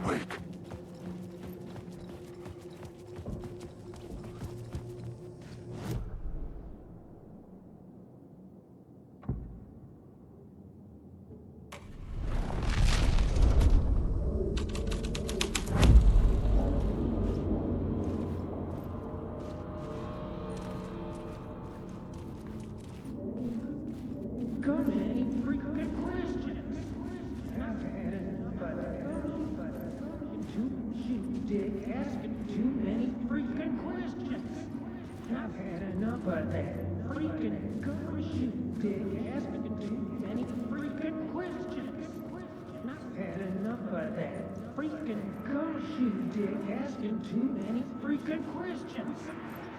Wake.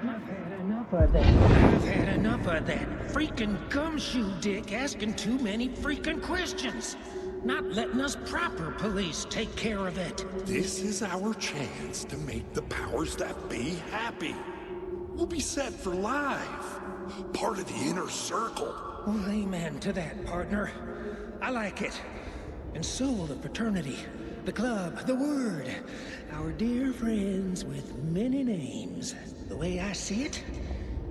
I've had enough of that. I've had enough of that freaking gumshoe dick asking too many freaking questions. Not letting us proper police take care of it. This is our chance to make the powers that be happy. We'll be set for life. Part of the inner circle. Well, amen to that, partner. I like it. And so the fraternity, the club, the word. Our dear friends with many names. The way I see it,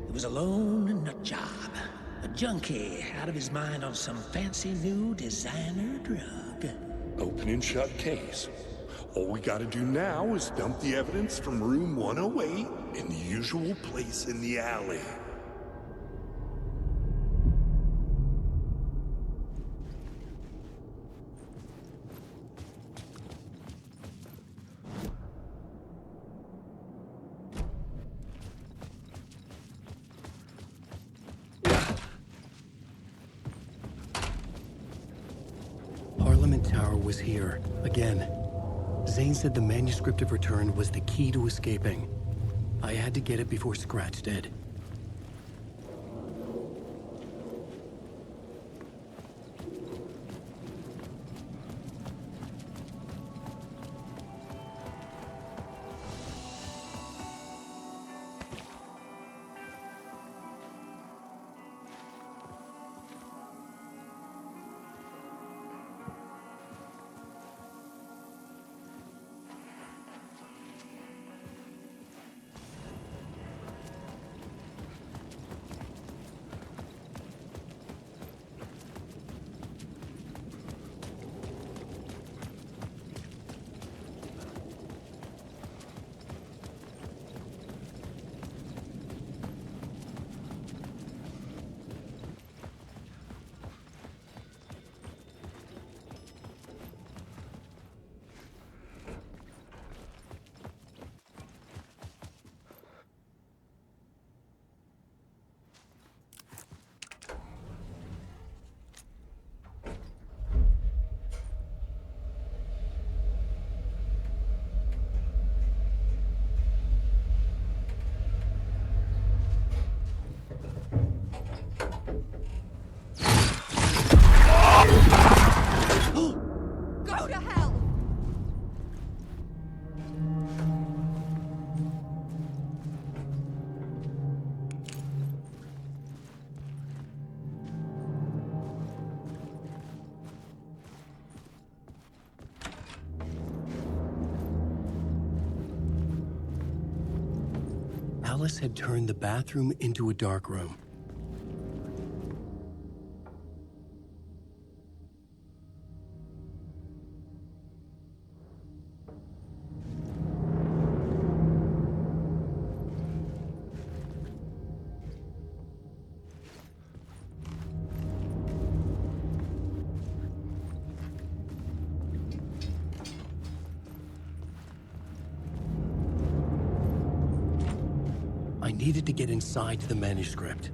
it was a lone nut job. A junkie out of his mind on some fancy new designer drug. Open and shut case. All we gotta do now is dump the evidence from room 108 in the usual place in the alley. Tower was here, again. Zane said the manuscript of return was the key to escaping. I had to get it before Scratch did. Alice had turned the bathroom into a dark room. I needed to get inside the manuscript.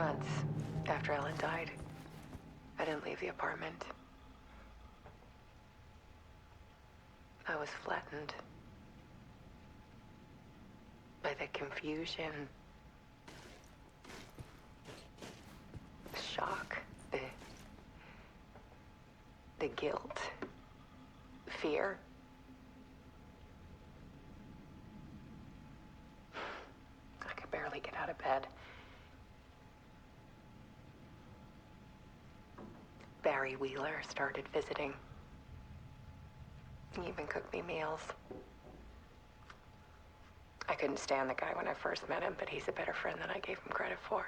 months after Ellen died, I didn't leave the apartment. I was flattened by the confusion, the shock, the guilt, fear. I could barely get out of bed. Barry Wheeler started visiting. He even cooked me meals. I couldn't stand the guy when I first met him, but he's a better friend than I gave him credit for.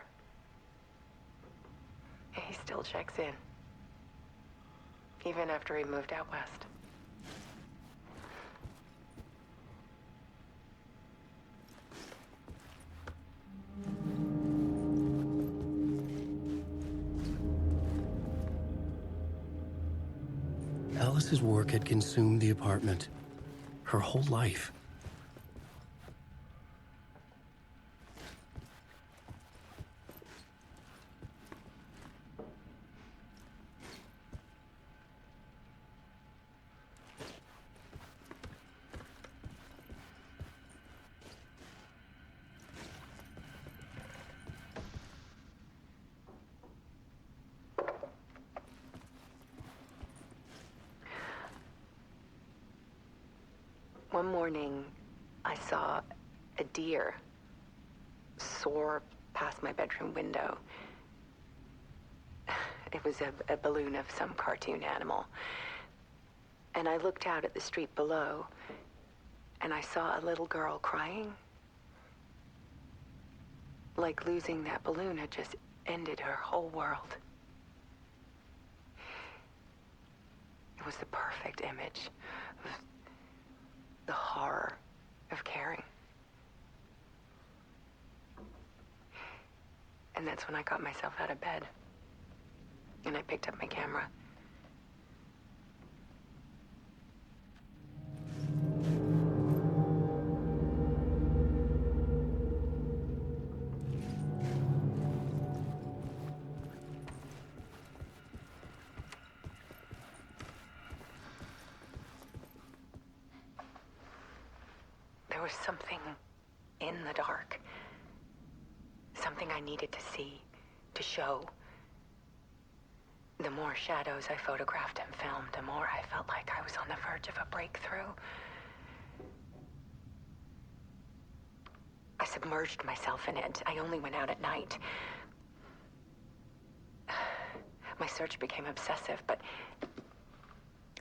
And he still checks in, even after he moved out west. Alice's work had consumed the apartment. Her whole life. One morning, I saw a deer soar past my bedroom window. It was a balloon of some cartoon animal. And I looked out at the street below, and I saw a little girl crying. Like losing that balloon had just ended her whole world. It was the perfect image of the horror of caring. And that's when I got myself out of bed. And I picked up my camera. There was something in the dark. Something I needed to see, to show. The more shadows I photographed and filmed, the more I felt like I was on the verge of a breakthrough. I submerged myself in it. I only went out at night. My search became obsessive, but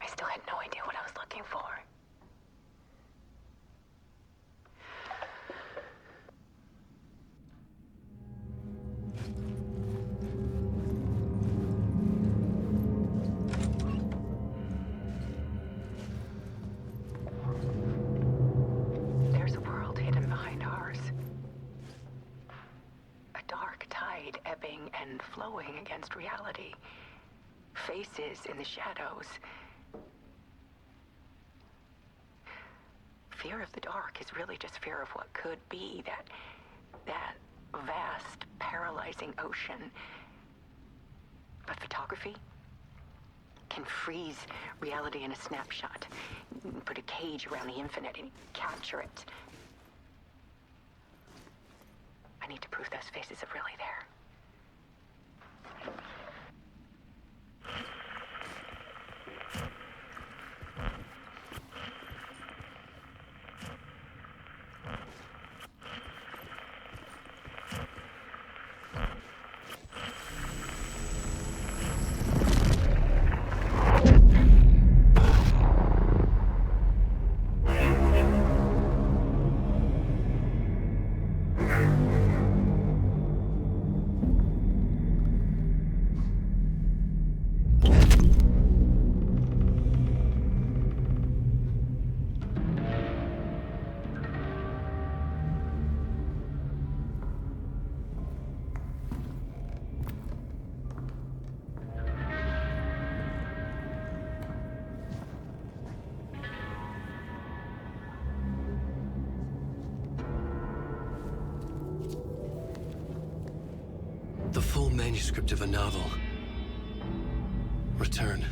I still had no idea what I was looking for. There's a world hidden behind ours. A dark tide ebbing and flowing against reality. Faces in the shadows. Fear of the dark is really just fear of what could be, that vast, paralyzing ocean. But photography can freeze reality in a snapshot. Put a cage around the infinite and capture it. I need to prove those faces are really there. full manuscript of a novel. Return.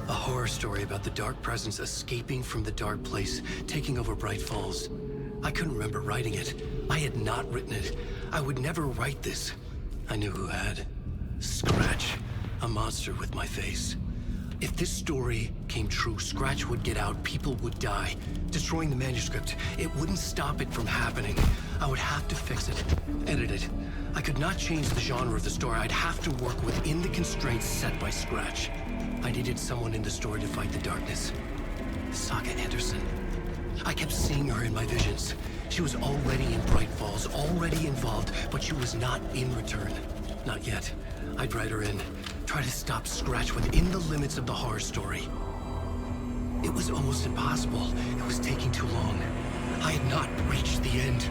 A horror story about the dark presence escaping from the dark place, taking over Bright Falls. I couldn't remember writing it. I had not written it. I would never write this. I knew who had. Scratch. A monster with my face. If this story came true, Scratch would get out, people would die. Destroying the manuscript, it wouldn't stop it from happening. I would have to fix it, edit it. I could not change the genre of the story. I'd have to work within the constraints set by Scratch. I needed someone in the story to fight the darkness. Saga Anderson. I kept seeing her in my visions. She was already in Bright Falls, already involved, but she was not in Return. Not yet. I'd write her in. Try to stop Scratch within the limits of the horror story. It was almost impossible. It was taking too long. I had not reached the end.